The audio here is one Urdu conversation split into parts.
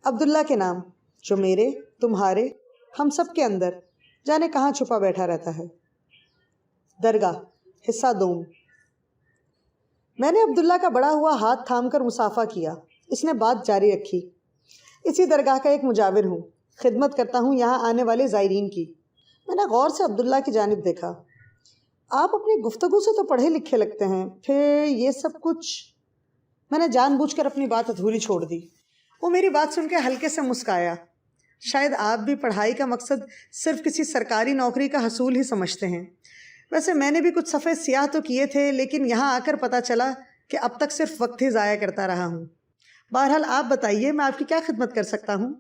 عبداللہ کے نام جو میرے، تمہارے، ہم سب کے اندر جانے کہاں چھپا بیٹھا رہتا ہے۔ درگاہ حصہ دوم۔ میں نے عبداللہ کا بڑا ہوا ہاتھ تھام کر مصافحہ کیا۔ اس نے بات جاری رکھی۔ اسی درگاہ کا ایک مجاور ہوں، خدمت کرتا ہوں یہاں آنے والے زائرین کی۔ میں نے غور سے عبداللہ کی جانب دیکھا۔ آپ اپنی گفتگو سے تو پڑھے لکھے لگتے ہیں، پھر یہ سب کچھ؟ میں نے جان بوجھ کر اپنی بات ادھوری چھوڑ دی۔ وہ میری بات سن کے ہلکے سے مسکرایا۔ شاید آپ بھی پڑھائی کا مقصد صرف کسی سرکاری نوکری کا حصول ہی سمجھتے ہیں۔ ویسے میں نے بھی کچھ صفحے سیاہ تو کیے تھے، لیکن یہاں آ کر پتہ چلا کہ اب تک صرف وقت ہی ضائع کرتا رہا ہوں۔ بہرحال آپ بتائیے، میں آپ کی کیا خدمت کر سکتا ہوں؟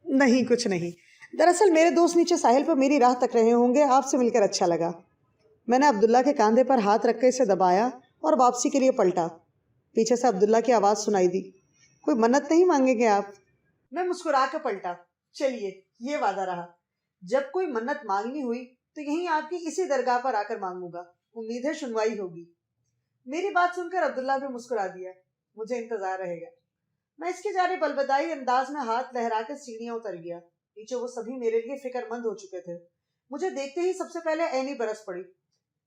نہیں، کچھ نہیں۔ دراصل میرے دوست نیچے ساحل پر میری راہ تک رہے ہوں گے، آپ سے مل کر اچھا لگا۔ میں نے عبداللہ کے کاندھے پر ہاتھ رکھ کے اسے دبایا اور واپسی کے لیے پلٹا۔ پیچھے سے عبداللہ کی آواز سنائی دی، کوئی منت نہیں مانگیں گے آپ؟ میں مسکرا کے پلٹا، چلیے یہ وعدہ رہا، جب کوئی منت مانگنی ہوئی تو یہیں آپ کی اسی درگاہ پر آ کر مانگوں گا، امید ہے سنوائی ہوگی۔ میری بات سن کر عبداللہ بھی مسکرا دیا، مجھے انتظار رہے گا۔ میں اس کی جانب الوداعی انداز میں ہاتھ لہرا کے سیڑھیاں اتر گیا۔ پیچھے وہ سبھی میرے لیے فکر مند ہو چکے تھے۔ مجھے دیکھتے ہی سب سے پہلے عینی برس پڑی۔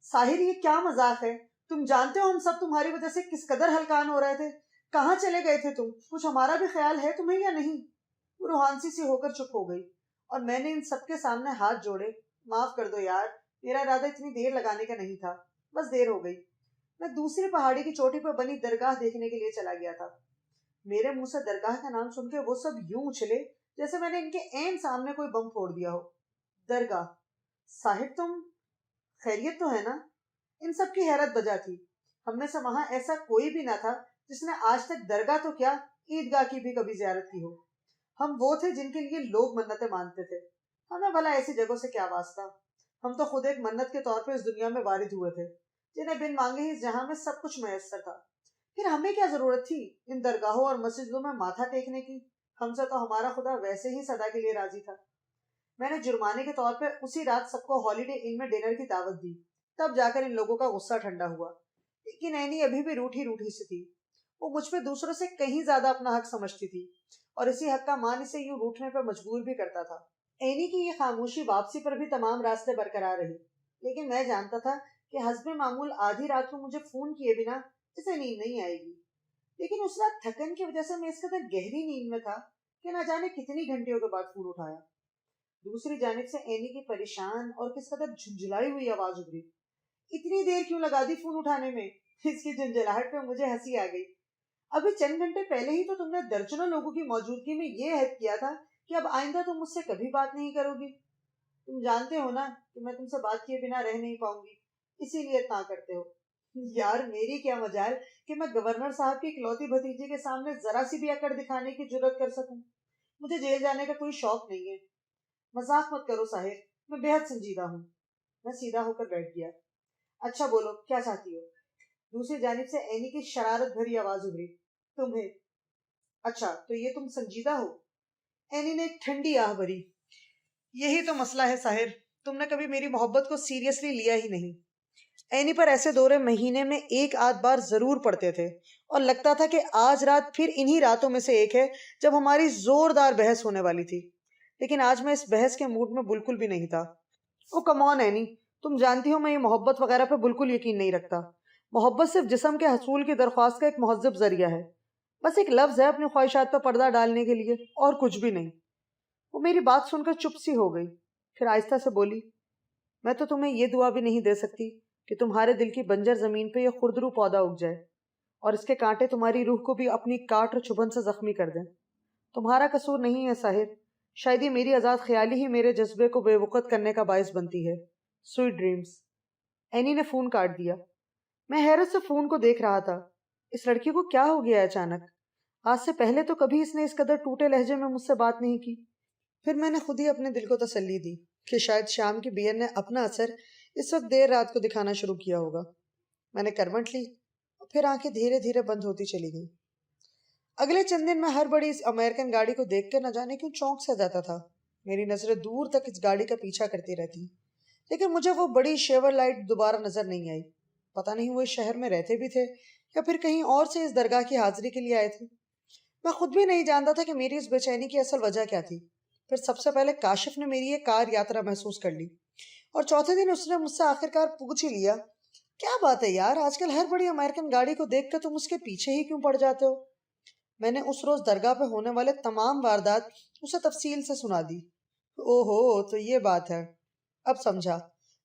ساحر، یہ کیا مذاق ہے؟ تم جانتے ہو ہم سب تمہاری وجہ سے کس قدر ہلکان ہو رہے تھے۔ کہاں چلے گئے تھے تم؟ کچھ ہمارا بھی خیال ہے تمہیں یا نہیں؟ وہ روحانسی سی ہو کر چپ ہو گئی اور میں نے ان سب کے سامنے ہاتھ جوڑے۔ معاف کر دو یار، میرا ارادہ اتنی دیر لگانے کا نہیں تھا، بس دیر ہو گئی۔ میں دوسری پہاڑی کی چوٹی پر بنی درگاہ دیکھنے کے لیے چلا گیا تھا۔ میرے منہ سے درگاہ کا نام سن کے وہ سب یوں اچھلے جیسے میں نے ان کے عین سامنے کوئی بم پھوڑ دیا ہو۔ درگاہ؟ صاحب تم خیریت تو ہے نا؟ ان سب کی حیرت بجا تھی۔ ہم میں سے وہاں ایسا کوئی بھی نہ تھا جس نے آج تک درگاہ تو کیا، عیدگاہ کی بھی کبھی زیارت کی ہو۔ ہم وہ تھے جن کے لیے لوگ منتیں مانتے تھے، ہمیں بھلا ایسی جگہوں سے کیا واسطہ؟ ہم تو خود ایک منت کے طور پہ اس دنیا میں وارد ہوئے تھے، جنہیں بن مانگے ہی اس جہاں میں سب کچھ میسر تھا۔ پھر ہمیں کیا ضرورت تھی ان درگاہوں اور مسجدوں میں ماتھا ٹیکنے کی؟ ہم سے تو ہمارا خدا ویسے ہی سدا کے لیے راضی تھا۔ میں نے جرمانے کے طور پہ اسی رات سب کو ہالیڈے ان میں ڈنر کی دعوت دی، تب جا کر ان لوگوں کا غصہ ٹھنڈا ہوا۔ لیکن عینی ابھی بھی روٹھی روٹھی سی تھی۔ وہ مجھ پہ دوسروں سے کہیں زیادہ اپنا حق سمجھتی تھی، اور اسی حق کا مان اسے یوں روٹھنے پر مجبور بھی کرتا تھا۔ عینی کی یہ خاموشی واپسی پر بھی تمام راستے برقرار رہی، لیکن میں جانتا تھا کہ حسب معمول آدھی رات کو مجھے فون کیے بنا اسے نیند نہیں آئے گی۔ لیکن اس رات تھکن کی وجہ سے میں اس قدر گہری نیند میں تھا کہ نہ جانے کتنی گھنٹیوں کے بعد فون اٹھایا۔ دوسری جانب سے عینی کی پریشان اور کس قدر جھنجھلائی ہوئی آواز ابھری، اتنی دیر کیوں لگا دی فون اٹھانے میں؟ اس کی جھنجھلاہٹ پہ مجھے ہنسی آ گئی۔ ابھی چند گھنٹے پہلے ہی تو تم نے درجنوں لوگوں کی موجودگی میں یہ عہد کیا تھا کہ اب آئندہ تم مجھ سے کبھی بات نہیں کرو گی۔ تم جانتے ہو نا کہ میں تم سے بات کیے بنا رہ نہیں پاؤں گی، اسی لیے اتنا کرتے ہو۔ یار میری کیا مجال کہ میں گورنر صاحب کی اکلوتی بھتیجی کے سامنے ذرا سی بھی اکڑ دکھانے کی جرات کر سکوں۔ مجھے جیل جانے کا کوئی شوق نہیں ہے۔ مذاق مت کرو ساحر، میں بے حد سنجیدہ ہوں۔ میں سیدھا ہو کر بیٹھ گیا۔ اچھا بولو، کیا چاہتی ہو؟ دوسری جانب سے عینی کی شرارت بھری آواز ابھری، تمہیں؟ اچھا تو یہ تم سنجیدہ ہو؟ عینی نے ایک ٹھنڈی آہ بھری۔ یہی تو مسئلہ ہے ساحر، تم نے کبھی میری محبت کو سیریسلی لیا ہی نہیں۔ عینی پر ایسے دورے مہینے میں ایک آدھ بار ضرور پڑتے تھے، اور لگتا تھا کہ آج رات پھر انہی راتوں میں سے ایک ہے جب ہماری زوردار بحث ہونے والی تھی۔ لیکن آج میں اس بحث کے موڈ میں بالکل بھی نہیں تھا۔ او کم آن عینی، تم جانتی ہو میں یہ محبت وغیرہ پہ بالکل یقین نہیں رکھتا۔ محبت صرف جسم کے حصول کی درخواست کا ایک مہذب ذریعہ ہے، بس ایک لفظ ہے اپنی خواہشات پر پردہ ڈالنے کے لیے، اور کچھ بھی نہیں۔ وہ میری بات سن کر چپ سی ہو گئی، پھر آہستہ سے بولی، میں تو تمہیں یہ دعا بھی نہیں دے سکتی کہ تمہارے دل کی بنجر زمین پہ یہ خردرو پودا اگ جائے اور اس کے کانٹے تمہاری روح کو بھی اپنی کاٹ اور چبھن سے زخمی کر دیں۔ تمہارا قصور نہیں ہے ساحر، شاید یہ میری آزاد خیالی ہی میرے جذبے کو بے وقت کرنے کا باعث بنتی ہے۔ Sweet dreams. عینی نے فون کاٹ دیا۔ میں حیرت سے فون کو دیکھ رہا تھا۔ اس لڑکی کو کیا ہو گیا اچانک؟ آج سے پہلے تو کبھی اس نے اس قدر ٹوٹے لہجے میں مجھ سے بات نہیں کی۔ پھر میں نے خود ہی اپنے دل کو تسلی دی کہ شاید شام کی بیئر نے اپنا اثر اس وقت دیر رات کو دکھانا شروع کیا ہوگا۔ میں نے کروٹ لی اور پھر آنکھیں دھیرے دھیرے بند ہوتی چلی گئیں۔ اگلے چند دن میں ہر بڑی اس امریکن گاڑی کو دیکھ کر نہ جانے کیوں چونک سے جاتا تھا۔ میری نظریں دور تک اس گاڑی کا پیچھا کرتی رہتی، لیکن مجھے وہ بڑی شیور لائٹ دوبارہ نظر نہیں آئی۔ پتہ نہیں وہ اس شہر میں رہتے بھی تھے یا پھر کہیں اور سے اس درگاہ کی حاضری کے لیے آئے تھے۔ میں خود بھی نہیں جانتا تھا کہ میری اس بے چینی کی اصل وجہ کیا تھی۔ پھر سب سے پہلے کاشف نے میری یہ کار یاترا محسوس کر لی، اور چوتھے دن اس نے مجھ سے آخرکار پوچھ ہی لیا، کیا بات ہے یار، آج کل ہر بڑی امریکن گاڑی کو دیکھ کر تم اس کے پیچھے ہی کیوں پڑ جاتے ہو؟ میں نے اس روز درگاہ پہ ہونے والے تمام واردات اسے تفصیل سے سنا دی۔ او ہو، تو یہ بات ہے، اب سمجھا۔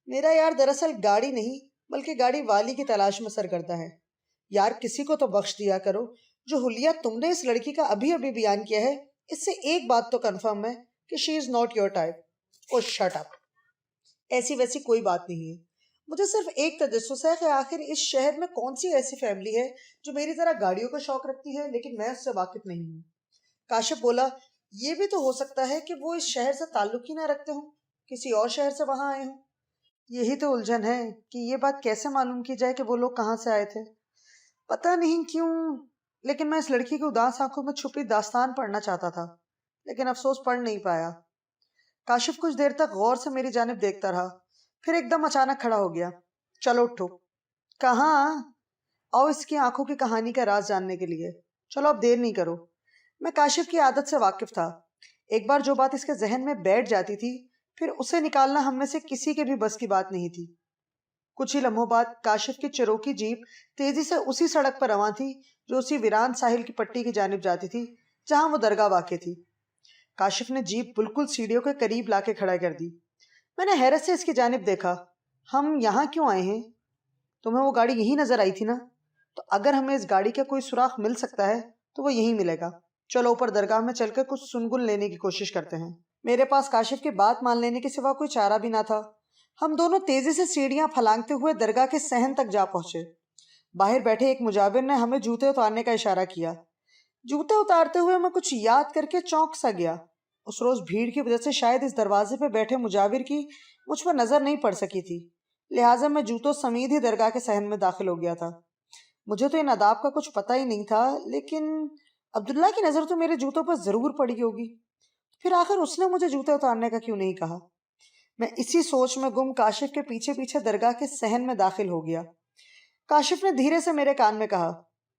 میرا یار دراصل گاڑی نہیں بلکہ گاڑی والی کی تلاش میں سرگردہ ہے۔ یار کسی کو تو بخش دیا کرو۔ جو حلیہ تم نے اس لڑکی کا ابھی ابھی بیان کیا ہے، اس سے ایک بات تو کنفرم ہے کہ she is not your type. Oh shut up, ایسی ویسی کوئی بات نہیں ہے۔ مجھے صرف ایک تجسس ہے کہ آخر اس شہر میں کون سی ایسی فیملی ہے جو میری طرح گاڑیوں کا شوق رکھتی ہے، لیکن میں اس سے واقف نہیں ہوں۔ کاشف بولا، یہ بھی تو ہو سکتا ہے کہ وہ اس شہر سے تعلق ہی نہ رکھتے ہوں، کسی اور شہر سے وہاں آئے ہوں۔ یہی تو الجھن ہے کہ یہ بات کیسے معلوم کی جائے کہ وہ لوگ کہاں سے آئے تھے۔ پتہ نہیں کیوں، لیکن میں اس لڑکی کی اداس آنکھوں میں چھپی داستان پڑھنا چاہتا تھا، لیکن افسوس پڑھ نہیں پایا۔ کاشف کچھ دیر تک غور سے میری جانب دیکھتا رہا، پھر ایک دم اچانک کھڑا ہو گیا۔ چلو اٹھو۔ کہاں؟ آؤ اس کی آنکھوں کی کہانی کا راز جاننے کے لیے۔ چلو اب دیر نہیں کرو۔ میں کاشف کی عادت سے واقف تھا۔ ایک بار جو بات اس کے ذہن میں بیٹھ جاتی تھی، پھر اسے نکالنا ہم میں سے کسی کے بھی بس کی بات نہیں تھی۔ کچھ ہی لمحوں بعد کاشف کی چروکی جیپ تیزی سے اسی سڑک پر رواں تھی جو اسی ویران ساحل کی پٹی کی جانب جاتی تھی جہاں وہ درگاہ واقع تھی۔ کاشف نے جیپ بالکل سیڑھیوں کے قریب لا کے کھڑا کر دی۔ میں نے حیرت سے اس کی جانب دیکھا۔ ہم یہاں کیوں آئے ہیں؟ تمہیں وہ گاڑی یہیں نظر آئی تھی نا؟ تو اگر ہمیں اس گاڑی کا کوئی سراغ مل سکتا ہے تو وہ یہیں ملے گا۔ چلو اوپر درگاہ میں چل کر کچھ سنگل لینے کی کوشش کرتے ہیں۔ میرے پاس کاشف کی بات مان لینے کے سوا کوئی چارہ بھی نہ تھا۔ ہم دونوں تیزی سے سیڑھیاں پھلانگتے ہوئے درگاہ کے صحن تک جا پہنچے۔ باہر بیٹھے ایک مجاور نے ہمیں جوتے اتارنے کا اشارہ کیا۔ جوتے اتارتے ہوئے میں کچھ یاد کر کے چونک سا گیا۔ اس روز بھیڑ کی وجہ سے شاید اس دروازے پہ بیٹھے مجاور کی مجھ پر نظر نہیں پڑ سکی تھی، لہٰذا میں جوتوں سمیت ہی درگاہ کے صحن میں داخل ہو گیا تھا۔ مجھے تو ان آداب کا کچھ پتہ ہی نہیں تھا، لیکن عبداللہ کی نظر تو میرے جوتوں پر ضرور پڑی ہوگی، پھر آخر اس نے مجھے جوتے اتارنے کا کیوں نہیں کہا؟ میں اسی سوچ میں گم کاشف کے پیچھے پیچھے درگاہ کے صحن میں داخل ہو گیا۔ کاشف نے دھیرے سے میرے کان میں کہا،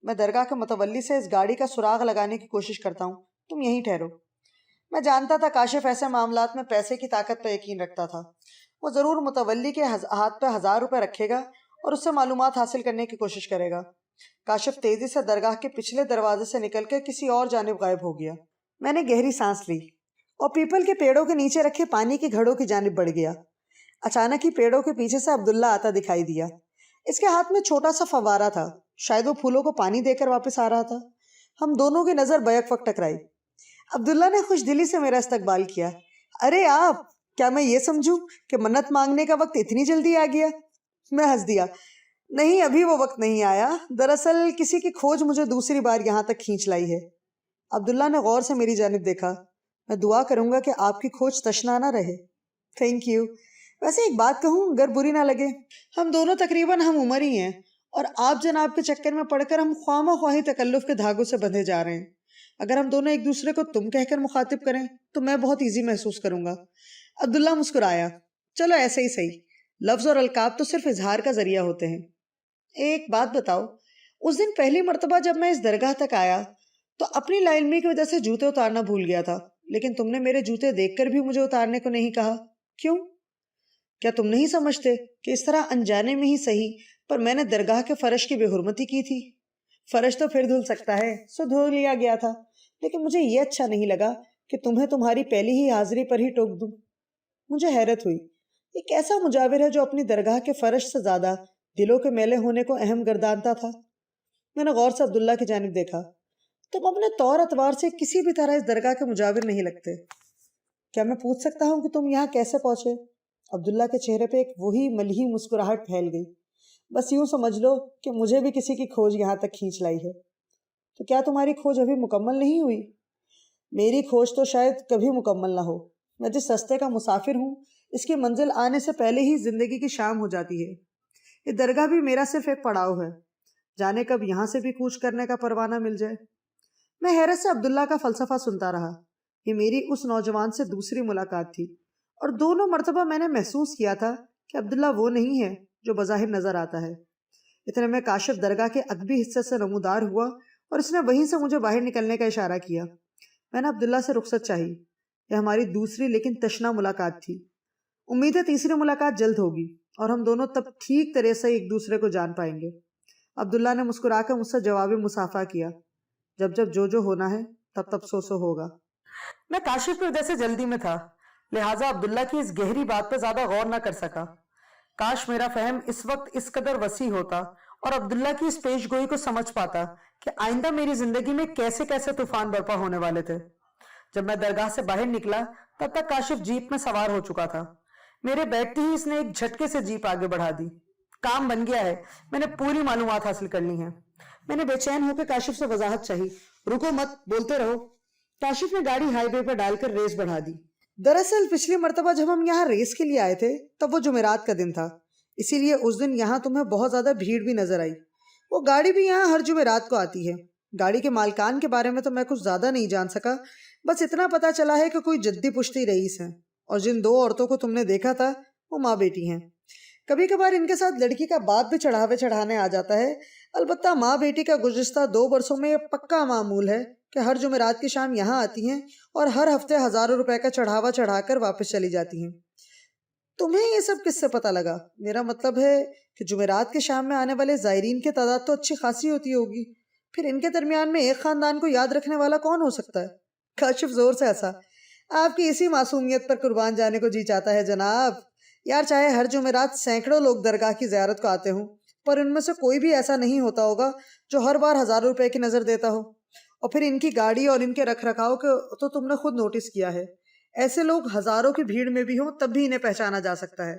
میں درگاہ کے متولی سے اس گاڑی کا سراغ لگانے کی کوشش کرتا ہوں، تم یہیں ٹھہرو۔ میں جانتا تھا کاشف ایسے معاملات میں پیسے کی طاقت پہ یقین رکھتا تھا۔ وہ ضرور متولی کے ہاتھ پہ 1000 روپے رکھے گا اور اس سے معلومات حاصل کرنے کی کوشش کرے گا۔ کاشف تیزی سے درگاہ کے پچھلے دروازے سے نکل کے کسی اور جانب غائب ہو گیا۔ میں نے گہری سانس لی اور پیپل کے پیڑوں کے نیچے رکھے پانی کی گھڑوں کی جانب بڑھ گیا۔ اچانک ہی پیڑوں کے پیچھے سے عبداللہ آتا دکھائی دیا۔ اس کے ہاتھ میں چھوٹا سا فوارہ تھا، شاید وہ پھولوں کو پانی دے کر واپس آ رہا تھا۔ ہم دونوں کی نظر بیک وقت ٹکرائی۔ عبداللہ نے خوش دلی سے میرا استقبال کیا۔ ارے آپ، کیا میں یہ سمجھوں کہ منت مانگنے کا وقت اتنی جلدی آ گیا؟ میں ہنس دیا۔ نہیں، ابھی وہ وقت نہیں آیا، دراصل کسی کی کھوج مجھے دوسری بار یہاں تک کھینچ لائی ہے۔ عبداللہ نے غور سے میری جانب دیکھا۔ میں دعا کروں گا کہ آپ کی کھوج تشنا نہ رہے۔ Thank you. ویسے ایک بات کہوں، اگر بری نہ لگے، ہم دونوں تقریباً ہم عمر ہی ہیں، اور آپ جناب کے چکر میں پڑھ کر ہم خواہ مخواہ تکلف کے دھاگوں سے بندھے جا رہے ہیں۔ اگر ہم دونوں ایک دوسرے کو تم کہہ کر مخاطب کریں تو میں بہت ایزی محسوس کروں گا۔ عبداللہ مسکرایا۔ چلو ایسے ہی صحیح، لفظ اور القاب تو صرف اظہار کا ذریعہ ہوتے ہیں۔ ایک بات بتاؤ، اس دن پہلی مرتبہ جب میں اس درگاہ تک آیا تو اپنی لا علمی کی وجہ سے جوتے اتارنا بھول گیا تھا، لیکن تم نے میرے جوتے دیکھ کر بھی مجھے اتارنے کو نہیں کہا، کیوں؟ کیا تم نہیں سمجھتے کہ اس طرح انجانے میں ہی صحیح پر میں نے درگاہ کے فرش کی بے حرمتی کی تھی؟ فرش تو پھر دھل سکتا ہے، سو دھو لیا گیا تھا، لیکن مجھے یہ اچھا نہیں لگا کہ تمہیں تمہاری پہلی ہی حاضری پر ہی ٹوک دوں۔ مجھے حیرت ہوئی، یہ کیسا مجاور ہے جو اپنی درگاہ کے فرش سے زیادہ دلوں کے میلے ہونے کو اہم گردانتا تھا؟ میں نے غور سے عبداللہ کی جانب دیکھا۔ تم اپنے طور اتوار سے کسی بھی طرح اس درگاہ کے مجاور نہیں لگتے۔ کیا میں پوچھ سکتا ہوں کہ تم یہاں کیسے پہنچے؟ عبداللہ کے چہرے پہ ایک وہی ملہی مسکراہٹ پھیل گئی۔ بس یوں سمجھ لو کہ مجھے بھی کسی کی کھوج یہاں تک کھینچ لائی ہے۔ تو کیا تمہاری کھوج ابھی مکمل نہیں ہوئی؟ میری کھوج تو شاید کبھی مکمل نہ ہو۔ میں جس رستے کا مسافر ہوں، اس کی منزل آنے سے پہلے ہی زندگی کی شام ہو جاتی ہے۔ یہ درگاہ بھی میرا صرف ایک پڑاؤ ہے، جانے کب یہاں سے بھی کوچ کرنے کا پروانہ مل جائے۔ میں حیرت سے عبداللہ کا فلسفہ سنتا رہا۔ یہ میری اس نوجوان سے دوسری ملاقات تھی، اور دونوں مرتبہ میں نے محسوس کیا تھا کہ عبداللہ وہ نہیں ہے جو بظاہر نظر آتا ہے۔ اتنے میں کاشف درگاہ کے عقبی حصے سے نمودار ہوا اور اس نے وہیں سے مجھے باہر نکلنے کا اشارہ کیا۔ میں نے عبداللہ سے رخصت چاہی۔ یہ ہماری دوسری لیکن تشنہ ملاقات تھی۔ امید ہے تیسری ملاقات جلد ہوگی اور ہم دونوں تب ٹھیک طرح سے ایک دوسرے کو جان پائیں گے۔ عبداللہ نے مسکرا کر مجھ سے جوابی مصافحہ کیا۔ جب جب جو ہونا ہے تب تب سو ہوگا۔ میں کاشف کی وجہ سے جلدی میں تھا، لہٰذا عبداللہ کی اس گہری بات پہ زیادہ غور نہ کر سکا۔ کاش میرا فہم اس وقت اس قدر وسیع ہوتا اور عبداللہ کی اس پیش گوئی کو سمجھ پاتا کہ آئندہ میری زندگی میں کیسے کیسے طوفان برپا ہونے والے تھے۔ جب میں درگاہ سے باہر نکلا تب تک کاشف جیپ میں سوار ہو چکا تھا۔ میرے بیٹھتے ہی اس نے ایک جھٹکے سے جیپ آگے بڑھا دی۔ کام بن گیا ہے، میں نے پوری معلومات حاصل کر لی ہیں۔ میں نے بے چین ہو کے کاشف سے وضاحت چاہی۔ رکو مت، بولتے رہو۔ کاشف نے گاڑی ہائی وے پر ڈال کر ریس بڑھا دی۔ دراصل پچھلی مرتبہ جب ہم یہاں ریس کے لیے آئے تھے تب وہ جمعرات کا دن تھا، اسی لیے اس دن یہاں تمہیں بہت زیادہ بھیڑ بھی نظر آئی۔ وہ گاڑی بھی یہاں ہر جمعرات کو آتی ہے۔ گاڑی کے مالکان کے بارے میں تو میں کچھ زیادہ نہیں جان سکا، بس اتنا پتا چلا ہے کہ کوئی جدی پشتی رئیس ہیں، اور جن دو عورتوں کو تم نے دیکھا تھا وہ ماں بیٹی ہیں۔ کبھی کبھار ان کے ساتھ لڑکی کا باپ بھی چڑھانے آ جاتا ہے۔ البتہ ماں بیٹی کا گزشتہ 2 برسوں میں یہ پکا معمول ہے کہ ہر جمعرات کی شام یہاں آتی ہیں اور ہر ہفتے ہزاروں روپے کا چڑھاوا چڑھا کر واپس چلی جاتی ہیں۔ تمہیں یہ سب کس سے پتہ لگا؟ میرا مطلب ہے کہ جمعرات کے شام میں آنے والے زائرین کی تعداد تو اچھی خاصی ہوتی ہوگی، پھر ان کے درمیان میں ایک خاندان کو یاد رکھنے والا کون ہو سکتا ہے؟ کاشف زور سے ہنسا۔ آپ کی اسی معصومیت پر قربان جانے کو جی چاہتا ہے جناب۔ یار چاہے ہر جمعرات سینکڑوں لوگ درگاہ کی زیارت کو آتے ہوں، پر ان میں سے کوئی بھی ایسا نہیں ہوتا ہوگا جو ہر بار ہزاروں روپے کی نظر دیتا ہو۔ اور پھر ان کی گاڑی اور ان کے رکھ رکھاؤ کو تو تم نے خود نوٹس کیا ہے۔ ایسے لوگ ہزاروں کی بھیڑ میں بھی ہوں تب بھی انہیں پہچانا جا سکتا ہے۔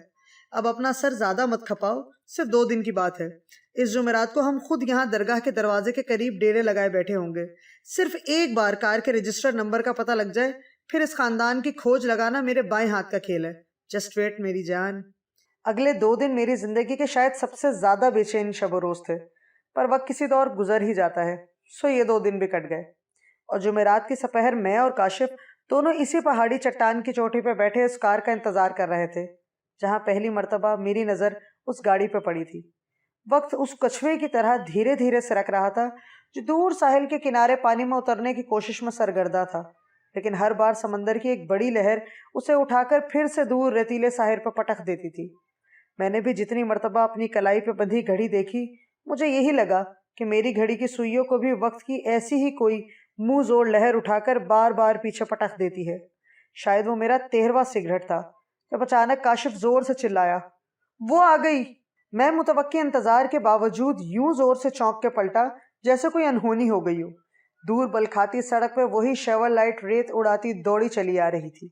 اب اپنا سر زیادہ مت کھپاؤ، صرف 2 دن کی بات ہے۔ اس جمعرات کو ہم خود یہاں درگاہ کے دروازے کے قریب ڈیرے لگائے بیٹھے ہوں گے۔ صرف ایک بار کار کے رجسٹر نمبر کا پتہ لگ جائے، پھر اس خاندان کی کھوج لگانا میرے بائیں ہاتھ کا کھیل ہے۔ جسٹ ویٹ میری جان۔ اگلے 2 دن میری زندگی کے شاید سب سے زیادہ بے چین شب و روز تھے، پر وقت کسی دور گزر ہی جاتا ہے، سو یہ 2 دن بھی کٹ گئے۔ اور جمعرات کی سپہر میں اور کاشف دونوں اسی پہاڑی چٹان کی چوٹی پہ بیٹھے اس کار کا انتظار کر رہے تھے جہاں پہلی مرتبہ میری نظر اس گاڑی پہ پڑی تھی۔ وقت اس کچھوے کی طرح دھیرے دھیرے سرک رہا تھا جو دور ساحل کے کنارے پانی میں اترنے کی کوشش میں سرگردہ تھا، لیکن ہر بار سمندر کی ایک بڑی لہر اسے اٹھا کر پھر سے دور ریتیلے ساحل پہ پٹک دیتی تھی۔ میں نے بھی جتنی مرتبہ اپنی کلائی پہ بندھی گھڑی دیکھی، مجھے یہی لگا کہ میری گھڑی کی سوئیوں کو بھی وقت کی ایسی ہی کوئی منہ زور لہر اٹھا کر بار بار پیچھے پٹک دیتی ہے۔ شاید وہ میرا 13واں سگریٹ تھا جب اچانک کاشف زور سے چلایا، وہ آ گئی! میں متوقع انتظار کے باوجود یوں زور سے چونک کے پلٹا جیسے کوئی انہونی ہو گئی ہو۔ دور بلکھاتی سڑک پہ وہی شیور لائٹ ریت اڑاتی دوڑی چلی آ رہی تھی۔